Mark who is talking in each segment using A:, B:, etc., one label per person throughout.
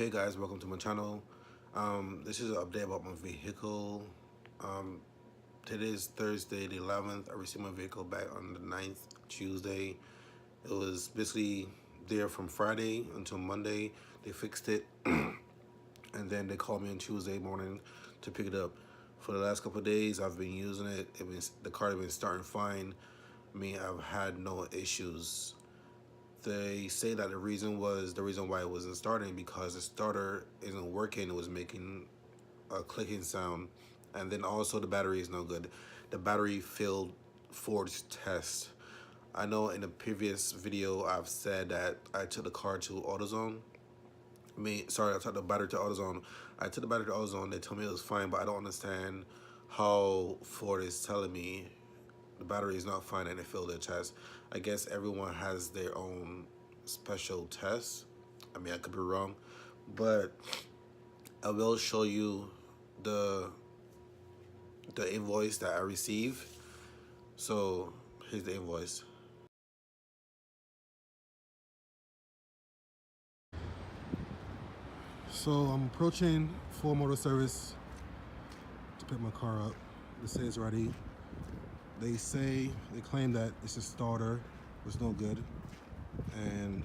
A: Hey guys, welcome to my channel. This is an update about my vehicle. Um, Today is Thursday the 11th. I received my vehicle back on the 9th, Tuesday. It was basically there from Friday until Monday. They fixed it and then they called me on Tuesday morning to pick it up. For the last couple of days, I've been using it. The car has been starting fine. I've had no issues. They say that the reason why it wasn't starting because the starter isn't working. It was making a clicking sound, and then also the battery is no good. The battery failed Ford's test. I know in a previous video I've said that I took the car to AutoZone. I took the battery to AutoZone. I took the battery to AutoZone. They told me it was fine, but I don't understand how Ford is telling me the battery is not fine and it failed their test. I guess everyone has their own special test. I could be wrong, but I will show you the invoice that I received. So here's the invoice. So I'm approaching Ford Motor Service to pick my car up. It says ready. They claim that it's a starter, it's no good, and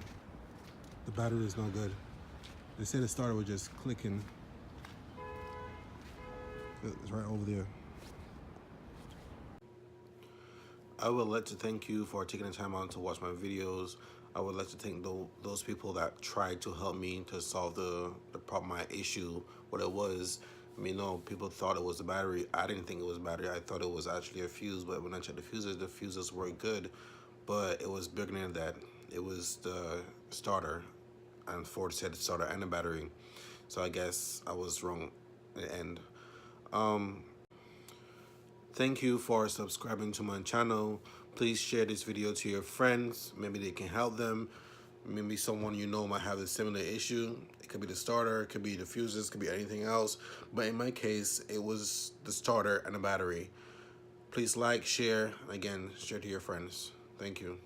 A: the battery is no good. They say the starter was just clicking. It's right over there. I would like to thank you for taking the time out to watch my videos. I would like to thank those people that tried to help me to solve the problem, my issue, what it was. No, people thought it was the battery. I didn't think it was battery. I thought it was actually a fuse, but when I checked the fuses were good, but it was bigger than that. It was the starter, and Ford said the starter and the battery. So I guess I was wrong in the end. Thank you for subscribing to my channel. Please share this video to your friends. Maybe they can help them. Maybe someone you know might have a similar issue. It could be the starter, it could be the fuses, it could be anything else. But in my case, it was the starter and the battery. Please like, share, and again, share to your friends. Thank you.